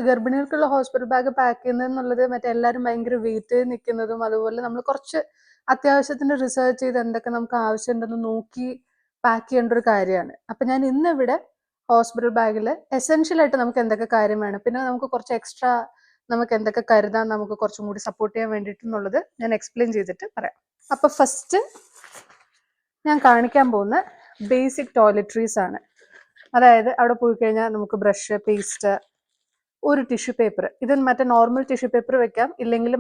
ഗർഭിണികൾക്കുള്ള hospital bag pack ചെയ്യുന്നതെന്നുള്ളത് എല്ലാവരും ഭയങ്കര wait നിൽക്കുന്നതും അതുപോലെ നമ്മൾ കുറച്ച് അത്യാവശ്യത്തിന് റിസർച്ച് ചെയ്ത് എന്തൊക്കെ നമുക്ക് ആവശ്യമുണ്ടെന്ന് നോക്കി പാക്ക് ചെയ്യേണ്ട ഒരു കാര്യമാണ്. അപ്പം ഞാൻ ഇന്നിവിടെ ഹോസ്പിറ്റൽ ബാഗിൽ എസെൻഷ്യൽ ആയിട്ട് നമുക്ക് എന്തൊക്കെ കാര്യം വേണം, പിന്നെ നമുക്ക് കുറച്ച് എക്സ്ട്രാ നമുക്ക് എന്തൊക്കെ കരുതാൻ നമുക്ക് കുറച്ചും കൂടി സപ്പോർട്ട് ചെയ്യാൻ വേണ്ടിയിട്ടുള്ളത് ഞാൻ എക്സ്പ്ലെയിൻ ചെയ്തിട്ട് പറയാം. അപ്പം ഫസ്റ്റ് ഞാൻ കാണിക്കാൻ പോകുന്ന ബേസിക് ടോയ്ലറ്ററീസ് ആണ്. അതായത് അവിടെ പോയി കഴിഞ്ഞാൽ നമുക്ക് ബ്രഷ്, പേസ്റ്റ്, ഒരു ടിഷ്യൂ പേപ്പർ. ഇത് നോർമൽ ടിഷ്യൂ പേപ്പർ വെക്കാം, ഇല്ലെങ്കിൽ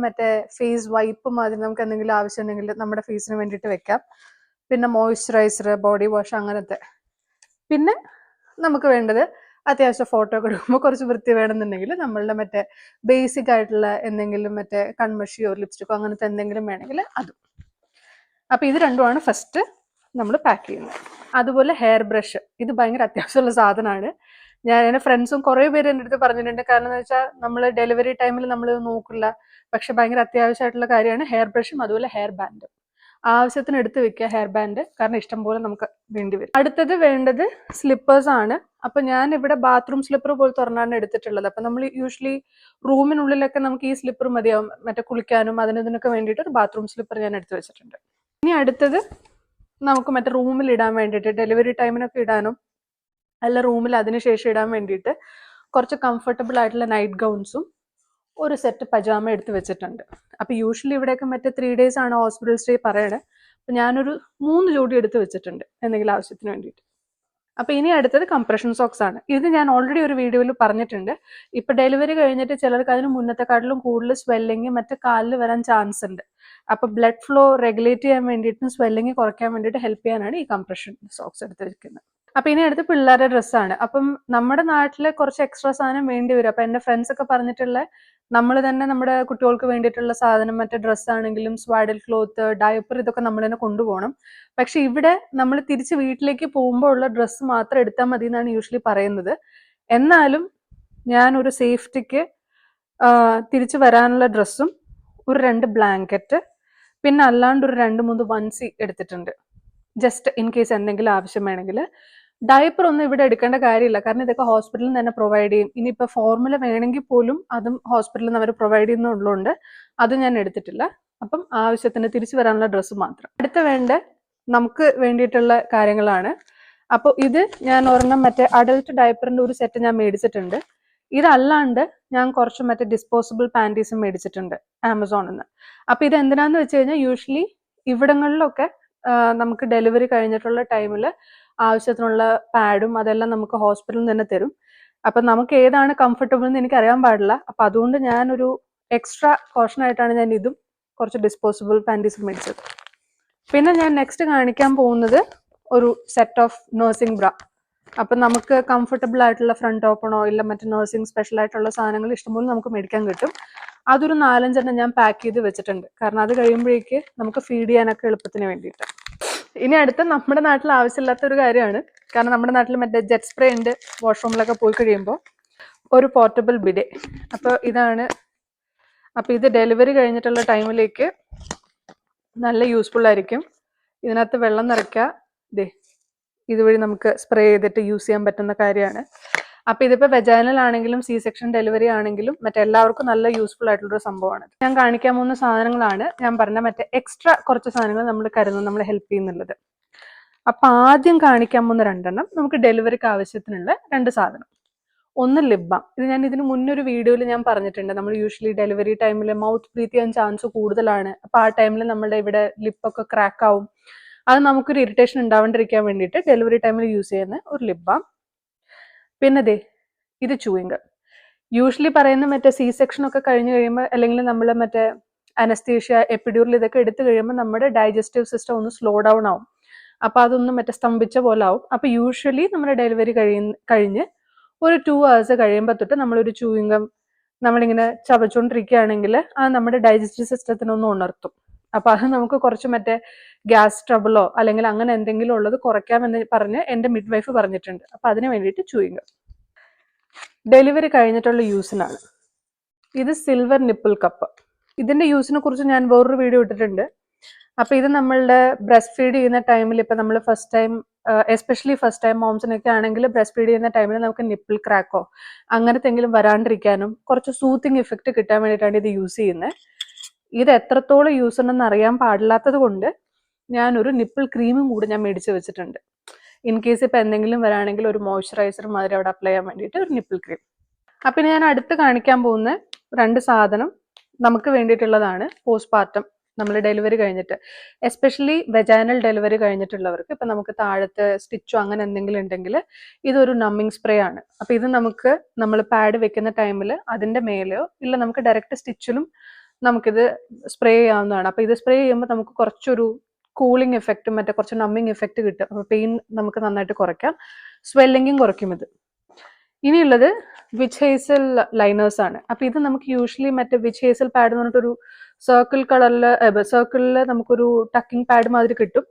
ഫേസ് വൈപ്പ് മാതിരി നമുക്ക് എന്തെങ്കിലും ആവശ്യമുണ്ടെങ്കിൽ നമ്മുടെ ഫേസിന് വേണ്ടിയിട്ട് വെക്കാം. പിന്നെ മോയ്സ്ചറൈസർ, ബോഡി വാഷ് അങ്ങനത്തെ. പിന്നെ നമുക്ക് വേണ്ടത് അത്യാവശ്യം ഫോട്ടോ ഒക്കെ എടുക്കുമ്പോൾ കുറച്ച് വൃത്തി വേണമെന്നുണ്ടെങ്കിൽ നമ്മളുടെ ബേസിക് ആയിട്ടുള്ള എന്തെങ്കിലും കൺമഷിയോ ലിപ്സ്റ്റിക്കോ അങ്ങനത്തെ എന്തെങ്കിലും വേണമെങ്കിൽ അതും. അപ്പം ഇത് രണ്ടുമാണ് ഫസ്റ്റ് നമ്മൾ പാക്ക് ചെയ്യുന്നത്. അതുപോലെ ഹെയർ ബ്രഷ്, ഇത് ഭയങ്കര അത്യാവശ്യമുള്ള സാധനമാണ്. ഞാൻ എൻ്റെ ഫ്രണ്ട്സും കുറേ പേര് എൻ്റെ അടുത്ത് പറഞ്ഞിട്ടുണ്ട്. കാരണം എന്ന് വെച്ചാൽ നമ്മൾ ഡെലിവറി ടൈമിൽ നമ്മൾ നോക്കില്ല, പക്ഷെ ഭയങ്കര അത്യാവശ്യമായിട്ടുള്ള കാര്യമാണ് ഹെയർ ബ്രഷും അതുപോലെ ഹെയർ ബാൻഡും. ആവശ്യത്തിന് എടുത്ത് വെക്കുക ഹെയർ ബാൻഡ്, കാരണം ഇഷ്ടം പോലെ നമുക്ക് വേണ്ടി വരും. അടുത്തത് വേണ്ടത് സ്ലിപ്പേഴ്സ് ആണ്. അപ്പം ഞാൻ ഇവിടെ ബാത്റൂം സ്ലിപ്പർ പോലത്തെ ഒരെണ്ണമാണ് എടുത്തിട്ടുള്ളത്. അപ്പം നമ്മൾ യൂഷ്വലി റൂമിനുള്ളിലൊക്കെ നമുക്ക് ഈ സ്ലിപ്പർ മതിയാവും, കുളിക്കാനും ഇതിനൊക്കെ വേണ്ടിയിട്ട് ഒരു ബാത്റൂം സ്ലിപ്പർ ഞാൻ എടുത്ത് വെച്ചിട്ടുണ്ട്. ഇനി അടുത്തത് നമുക്ക് റൂമിൽ ഇടാൻ വേണ്ടിയിട്ട്, ഡെലിവറി ടൈമിനൊക്കെ ഇടാനും അല്ല റൂമിൽ അതിനുശേഷം ഇടാൻ വേണ്ടിയിട്ട് കുറച്ച് കംഫർട്ടബിൾ ആയിട്ടുള്ള നൈറ്റ് ഗൗൺസും ഒരു സെറ്റ് പജാമ എടുത്ത് വെച്ചിട്ടുണ്ട്. അപ്പം യൂഷ്വലി ഇവിടെയൊക്കെ 3 days ആണ് ഹോസ്പിറ്റൽ സ്റ്റേ പറയണത്. അപ്പം ഞാനൊരു 3 ജോഡി എടുത്ത് വെച്ചിട്ടുണ്ട് എന്തെങ്കിലും ആവശ്യത്തിന് വേണ്ടിയിട്ട്. അപ്പം ഇനി അടുത്തത് കംപ്രഷൻ സോക്സ് ആണ്. ഇത് ഞാൻ ഓൾറെഡി ഒരു വീഡിയോയിൽ പറഞ്ഞിട്ടുണ്ട്. ഇപ്പം ഡെലിവറി കഴിഞ്ഞിട്ട് ചിലർക്ക് അതിന് മുന്നത്തെക്കാട്ടിലും കൂടുതൽ സ്വെല്ലിങ് കാലിൽ വരാൻ ചാൻസ് ഉണ്ട്. അപ്പം ബ്ലഡ് ഫ്ലോ റെഗുലേറ്റ് ചെയ്യാൻ വേണ്ടിയിട്ടും സ്വെല്ലിങ് കുറയ്ക്കാൻ വേണ്ടിയിട്ട് ഹെൽപ്പ് ചെയ്യാനാണ് ഈ കംപ്രഷൻ സോക്സ് എടുത്ത് വെക്കുന്നത്. അപ്പം ഇനി അടുത്ത് പിള്ളേരുടെ ഡ്രസ്സാണ്. അപ്പം നമ്മുടെ നാട്ടിൽ കുറച്ച് എക്സ്ട്രാ സാധനം വേണ്ടി വരും. അപ്പം എൻ്റെ ഫ്രണ്ട്സ് ഒക്കെ പറഞ്ഞിട്ടുള്ള നമ്മൾ തന്നെ നമ്മുടെ കുട്ടികൾക്ക് വേണ്ടിയിട്ടുള്ള സാധനം ഡ്രസ്സാണെങ്കിലും സ്വാഡൽ ക്ലോത്ത്, ഡയപ്പർ, ഇതൊക്കെ നമ്മൾ തന്നെ കൊണ്ടുപോകണം. പക്ഷെ ഇവിടെ നമ്മൾ തിരിച്ച് വീട്ടിലേക്ക് പോകുമ്പോൾ ഉള്ള ഡ്രസ്സ് മാത്രം എടുത്താൽ മതി എന്നാണ് യൂഷ്വലി പറയുന്നത്. എന്നാലും ഞാൻ ഒരു സേഫ്റ്റിക്ക് തിരിച്ച് വരാനുള്ള ഡ്രസ്സും ഒരു 2 ബ്ലാങ്കറ്റ്, പിന്നെ അല്ലാണ്ട് ഒരു 2-3 വൻസി എടുത്തിട്ടുണ്ട്, ജസ്റ്റ് ഇൻ കേസ് എന്തെങ്കിലും ആവശ്യം വേണമെങ്കിൽ. ഡയപ്പർ ഒന്നും ഇവിടെ എടുക്കേണ്ട കാര്യമില്ല, കാരണം ഇതൊക്കെ ഹോസ്പിറ്റലിൽ നിന്ന് തന്നെ പ്രൊവൈഡ് ചെയ്യും. ഇനിയിപ്പോൾ ഫോർമുല വേണമെങ്കിൽ പോലും അതും ഹോസ്പിറ്റലിൽ നിന്ന് അവർ പ്രൊവൈഡ് ചെയ്യുന്നുള്ളതുകൊണ്ട് അത് ഞാൻ എടുത്തിട്ടില്ല. അപ്പം ആവശ്യത്തിന് തിരിച്ചു വരാനുള്ള ഡ്രസ്സ് മാത്രം. അടുത്ത നമുക്ക് വേണ്ടിയിട്ടുള്ള കാര്യങ്ങളാണ്. അപ്പോൾ ഇത് ഞാൻ ഒരെണ്ണം അഡൽട്ട് ഡയപ്പറിന്റെ ഒരു സെറ്റ് ഞാൻ മേടിച്ചിട്ടുണ്ട്. ഇതല്ലാണ്ട് ഞാൻ കുറച്ച് ഡിസ്പോസിബിൾ പാൻറ്റീസും മേടിച്ചിട്ടുണ്ട് ആമസോണിൽ നിന്ന്. അപ്പം ഇത് എന്തിനാന്ന് വെച്ച് കഴിഞ്ഞാൽ യൂഷ്വലി ഇവിടങ്ങളിലൊക്കെ നമുക്ക് ഡെലിവറി കഴിഞ്ഞിട്ടുള്ള ടൈമിൽ ആവശ്യത്തിനുള്ള പാഡും അതെല്ലാം നമുക്ക് ഹോസ്പിറ്റലിൽ നിന്ന് തന്നെ തരും. അപ്പം നമുക്ക് ഏതാണ് കംഫർട്ടബിൾ എന്ന് എനിക്ക് അറിയാൻ പാടില്ല. അപ്പം അതുകൊണ്ട് ഞാനൊരു എക്സ്ട്രാ കോഷനായിട്ടാണ് ഞാൻ ഇതും കുറച്ച് ഡിസ്പോസിബിൾ പാൻറ്റീസും മേടിച്ചത്. പിന്നെ ഞാൻ നെക്സ്റ്റ് കാണിക്കാൻ പോകുന്നത് ഒരു സെറ്റ് ഓഫ് നഴ്സിംഗ് ബ്ര. അപ്പം നമുക്ക് കംഫർട്ടബിൾ ആയിട്ടുള്ള ഫ്രണ്ട് ഓപ്പണോ ഇല്ല നഴ്സിംഗ് സ്പെഷ്യൽ ആയിട്ടുള്ള സാധനങ്ങൾ ഇഷ്ടംപോലെ നമുക്ക് മേടിക്കാൻ കിട്ടും. അതൊരു 4-5 ഞാൻ പാക്ക് ചെയ്ത് വെച്ചിട്ടുണ്ട്, കാരണം അത് കഴിയുമ്പോഴേക്ക് നമുക്ക് ഫീഡ് ചെയ്യാനൊക്കെ എളുപ്പത്തിന് വേണ്ടിയിട്ട്. ഇനി അടുത്ത നമ്മുടെ നാട്ടിൽ ആവശ്യമില്ലാത്ത ഒരു കാര്യമാണ്, കാരണം നമ്മുടെ നാട്ടിൽ ജെറ്റ് സ്പ്രേ ഉണ്ട് വാഷ്റൂമിലൊക്കെ പോയി കഴിയുമ്പോൾ, ഒരു പോർട്ടബിൾ ബിഡെ. അപ്പോൾ ഇതാണ്. അപ്പോൾ ഇത് ഡെലിവറി കഴിഞ്ഞിട്ടുള്ള ടൈമിലേക്ക് നല്ല യൂസ്ഫുൾ ആയിരിക്കും. ഇതിനകത്ത് വെള്ളം നിറയ്ക്കുക, ഇതുവഴി നമുക്ക് സ്പ്രേ ചെയ്തിട്ട് യൂസ് ചെയ്യാൻ പറ്റുന്ന കാര്യമാണ്. അപ്പം ഇതിപ്പോൾ വെജൈനൽ ആണെങ്കിലും സി സെക്ഷൻ ഡെലിവറി ആണെങ്കിലും എല്ലാവർക്കും നല്ല യൂസ്ഫുൾ ആയിട്ടുള്ളൊരു സംഭവമാണ്. ഞാൻ കാണിക്കാൻ പോകുന്ന സാധനങ്ങളാണ് ഞാൻ പറഞ്ഞ എക്സ്ട്രാ കുറച്ച് സാധനങ്ങൾ നമ്മൾ കരുതുന്നത് നമ്മളെ ഹെൽപ്പ് ചെയ്യുന്നുള്ളത്. അപ്പം ആദ്യം കാണിക്കാൻ പോകുന്ന 2 നമുക്ക് ഡെലിവറിക്ക് ആവശ്യത്തിനുള്ള 2 സാധനം. ഒന്ന് ലിപ് ബാം. ഇത് ഞാൻ ഇതിന് മുന്നൊരു വീഡിയോയിൽ ഞാൻ പറഞ്ഞിട്ടുണ്ട്. നമ്മൾ യൂഷ്വലി ഡെലിവറി ടൈമിൽ മൗത്ത് ബ്രീത്ത് ചെയ്യാൻ ചാൻസ് കൂടുതലാണ്. അപ്പോൾ ആ ടൈമിൽ നമ്മുടെ ഇവിടെ ലിപ്പൊക്കെ ക്രാക്ക് ആവും. അത് നമുക്കൊരു ഇറിറ്റേഷൻ ഉണ്ടാവാണ്ടിരിക്കാൻ വേണ്ടിയിട്ട് ഡെലിവറി ടൈമിൽ യൂസ് ചെയ്യുന്ന ഒരു ലിപ് ബാം. പിന്നെ ഇത് ചൂയിങ് ഗം. യൂഷ്വലി പറയുന്ന സി സെക്ഷൻ ഒക്കെ കഴിഞ്ഞ് കഴിയുമ്പോൾ, അല്ലെങ്കിൽ നമ്മൾ അനസ്തീഷ്യ, എപ്പിഡ്യൂറൽ ഇതൊക്കെ എടുത്തു കഴിയുമ്പോൾ നമ്മുടെ ഡൈജസ്റ്റീവ് സിസ്റ്റം ഒന്ന് സ്ലോ ഡൗൺ ആവും. അപ്പോൾ അതൊന്നും സ്തംഭിച്ച പോലെ ആവും. അപ്പോൾ യൂഷ്വലി നമ്മുടെ ഡെലിവറി കഴിഞ്ഞ് ഒരു 2 hours കഴിയുമ്പോൾ തൊട്ട് നമ്മളൊരു ചൂയിങ് ഗം നമ്മളിങ്ങനെ ചവച്ചുകൊണ്ടിരിക്കുകയാണെങ്കിൽ അത് നമ്മുടെ ഡൈജസ്റ്റീവ് സിസ്റ്റത്തിനൊന്ന് ഉണർത്തും. അപ്പോൾ അത് നമുക്ക് കുറച്ച് ഗ്യാസ് ട്രബിളോ അല്ലെങ്കിൽ അങ്ങനെ എന്തെങ്കിലും ഉള്ളത് കുറയ്ക്കാമെന്ന് പറഞ്ഞ് എൻ്റെ മിഡ് വൈഫ് പറഞ്ഞിട്ടുണ്ട്. അപ്പോൾ അതിന് വേണ്ടിയിട്ട് ചൂയിങ് ഗം. ഡെലിവറി കഴിഞ്ഞിട്ടുള്ള യൂസിനാണ്. ഇത് സിൽവർ നിപ്പിൾ കപ്പ്. ഇതിൻ്റെ യൂസിനെ കുറിച്ച് ഞാൻ വേറൊരു വീഡിയോ ഇട്ടിട്ടുണ്ട്. അപ്പോൾ ഇത് നമ്മളുടെ ബ്രസ്റ്റ് ഫീഡ് ചെയ്യുന്ന ടൈമിൽ, ഇപ്പം നമ്മൾ first time especially first time മോംസിനൊക്കെ ആണെങ്കിൽ ബ്രസ്റ്റ് ഫീഡ് ചെയ്യുന്ന ടൈമിൽ നമുക്ക് നിപ്പിൾ ക്രാക്കോ അങ്ങനത്തെങ്കിലും വരാണ്ടിരിക്കാനും കുറച്ച് സൂത്തിങ് ഇഫക്റ്റ് കിട്ടാൻ വേണ്ടിയിട്ടാണ് ഇത് യൂസ് ചെയ്യുന്നത്. ഇത് എത്രത്തോളം യൂസ് ഉണ്ടെന്ന് അറിയാൻ പാടില്ലാത്തത് കൊണ്ട് ഞാനൊരു നിപ്പിൾ ക്രീമും കൂടി ഞാൻ മേടിച്ച് വെച്ചിട്ടുണ്ട്. ഇൻ കേസ് ഇപ്പം എന്തെങ്കിലും വരാണെങ്കിൽ ഒരു മോയ്സ്ചറൈസർ മാതിരി അവിടെ അപ്ലൈ ചെയ്യാൻ വേണ്ടിയിട്ട് ഒരു നിപ്പിൾ ക്രീം. അപ്പം ഞാൻ അടുത്ത് കാണിക്കാൻ പോകുന്ന 2 സാധനം നമുക്ക് വേണ്ടിയിട്ടുള്ളതാണ് പോസ്റ്റ്പാർട്ടം, നമ്മൾ ഡെലിവറി കഴിഞ്ഞിട്ട്, എസ്പെഷ്യലി വെജൈനൽ ഡെലിവറി കഴിഞ്ഞിട്ടുള്ളവർക്ക്. ഇപ്പം നമുക്ക് താഴത്ത് സ്റ്റിച്ചോ അങ്ങനെ എന്തെങ്കിലും ഉണ്ടെങ്കിൽ ഇതൊരു നമ്മിങ് സ്പ്രേ ആണ്. അപ്പം ഇത് നമുക്ക് നമ്മൾ പാഡ് വെക്കുന്ന ടൈമിൽ അതിൻ്റെ മേലെയോ ഇല്ല നമുക്ക് ഡയറക്റ്റ് സ്റ്റിച്ചിലും നമുക്കിത് സ്പ്രേ ചെയ്യാവുന്നതാണ്. അപ്പം ഇത് സ്പ്രേ ചെയ്യുമ്പോൾ നമുക്ക് കുറച്ചൊരു കൂളിംഗ് എഫക്റ്റും മറ്റേ കുറച്ച് നമ്മിങ് എഫക്റ്റ് കിട്ടും. അപ്പോൾ പെയിൻ നമുക്ക് നന്നായിട്ട് കുറയ്ക്കാം, സ്വെല്ലിങ്ങും കുറയ്ക്കും ഇത്. ഇനിയുള്ളത് വിച്ച് ഹേസൽ ലൈനേഴ്സ് ആണ്. അപ്പം ഇത് നമുക്ക് യൂഷ്വലി മറ്റേ വിച്ച് ഹേസൽ പാഡ് എന്ന് പറഞ്ഞിട്ടൊരു സർക്കിളിൽ നമുക്കൊരു ടക്കിംഗ് പാഡ് മാതിരി കിട്ടും.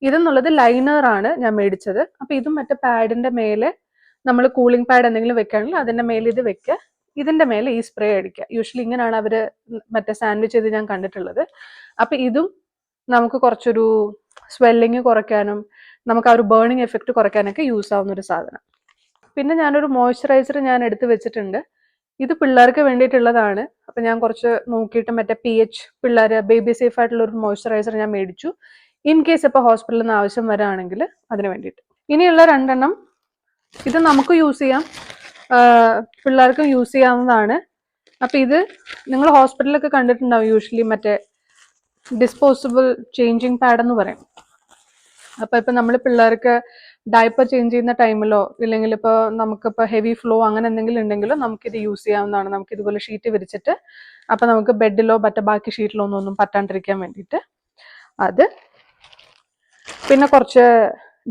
ഇതെന്നുള്ളത് ലൈനർ ആണ് ഞാൻ മേടിച്ചത്. അപ്പം ഇതും മറ്റേ പാഡിന്റെ മേലെ നമ്മൾ കൂളിംഗ് പാഡ് എന്തെങ്കിലും വെക്കുകയാണെങ്കിൽ അതിന്റെ മേലെ ഇത് വെക്കുക, ഇതിന്റെ മേലെ ഈ സ്പ്രേ അടിക്കുക. യൂഷ്വലി ഇങ്ങനെയാണ് അവര് മറ്റേ സാൻഡ്വിച്ച് ചെയ്ത് ഞാൻ കണ്ടിട്ടുള്ളത്. അപ്പം ഇതും നമുക്ക് കുറച്ചൊരു സ്വെല്ലിങ് കുറയ്ക്കാനും നമുക്ക് ആ ഒരു ബേണിംഗ് എഫക്റ്റ് കുറയ്ക്കാനൊക്കെ യൂസ് ആവുന്ന ഒരു സാധനം. പിന്നെ ഞാനൊരു മോയ്സ്ചറൈസർ ഞാൻ എടുത്ത് വെച്ചിട്ടുണ്ട്. ഇത് പിള്ളേർക്ക് വേണ്ടിയിട്ടുള്ളതാണ്. അപ്പം ഞാൻ കുറച്ച് നോക്കിയിട്ട് മറ്റേ PH പിള്ളേർ ബേബി സേഫ് ആയിട്ടുള്ള ഒരു മോയ്സ്ചറൈസർ ഞാൻ മേടിച്ചു, ഇൻ കേസ് ഇപ്പോൾ ഹോസ്പിറ്റലിൽ നിന്ന് ആവശ്യം വരാണെങ്കിൽ അതിന് വേണ്ടിയിട്ട്. ഇനിയുള്ള 2 എണ്ണം ഇത് നമുക്ക് യൂസ് ചെയ്യാം, പിള്ളേർക്കും യൂസ് ചെയ്യാവുന്നതാണ്. അപ്പം ഇത് നിങ്ങൾ ഹോസ്പിറ്റലിലൊക്കെ കണ്ടിട്ടുണ്ടാവും യൂഷ്വലി മറ്റേ ഡിസ്പോസിബിൾ ചേഞ്ചിങ് പാഡ് എന്ന് പറയും. അപ്പം ഇപ്പം നമ്മൾ പിള്ളേർക്ക് ഡയപ്പർ ചേഞ്ച് ചെയ്യുന്ന ടൈമിലോ ഇല്ലെങ്കിൽ ഇപ്പോൾ നമുക്കിപ്പോൾ ഹെവി ഫ്ലോ അങ്ങനെ എന്തെങ്കിലും ഉണ്ടെങ്കിലോ നമുക്കിത് യൂസ് ചെയ്യാവുന്നതാണ്. നമുക്ക് ഇതുപോലെ ഷീറ്റ് വിരിച്ചിട്ട് അപ്പം നമുക്ക് ബെഡിലോ മറ്റേ ബാക്കി ഷീറ്റിലോ ഒന്നും പറ്റാണ്ടിരിക്കാൻ വേണ്ടിയിട്ട് അത്. പിന്നെ കുറച്ച്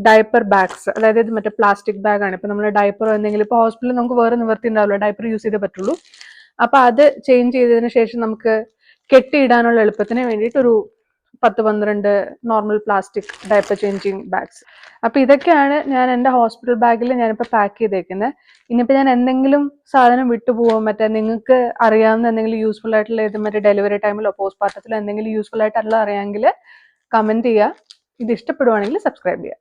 ഡയപ്പർ ബാഗ്സ്, അതായത് ഇത് മറ്റേ പ്ലാസ്റ്റിക് ബാഗാണ്. ഇപ്പം നമ്മൾ ഡയപ്പറോ എന്തെങ്കിലും ഇപ്പോൾ ഹോസ്പിറ്റലിൽ നമുക്ക് വേറെ നിവർത്തി ഉണ്ടാവില്ല, ഡയപ്പർ യൂസ് ചെയ്തേ പറ്റുള്ളൂ. അപ്പം അത് ചേഞ്ച് ചെയ്തതിന് ശേഷം നമുക്ക് കെട്ടിയിടാനുള്ള എളുപ്പത്തിന് വേണ്ടിയിട്ട് ഒരു 10-12 normal plastic diaper changing bags. അപ്പം ഇതൊക്കെയാണ് ഞാൻ എൻ്റെ ഹോസ്പിറ്റൽ ബാഗിൽ ഞാനിപ്പോൾ പാക്ക് ചെയ്തേക്കുന്നത്. ഇനിയിപ്പോൾ ഞാൻ എന്തെങ്കിലും സാധനം വിട്ടുപോകും, മറ്റേ നിങ്ങൾക്ക് അറിയാവുന്ന എന്തെങ്കിലും യൂസ്ഫുൾ ആയിട്ടുള്ള ഇത് മറ്റേ ഡെലിവറി ടൈമിലോ പോസ്റ്റ്പാർട്ടത്തിലോ എന്തെങ്കിലും യൂസ്ഫുൾ ആയിട്ടുള്ള അറിയാമെങ്കിൽ കമൻറ്റ് ചെയ്യുക. ഇത് ഇഷ്ടപ്പെടുവാണെങ്കിൽ സബ്സ്ക്രൈബ് ചെയ്യുക.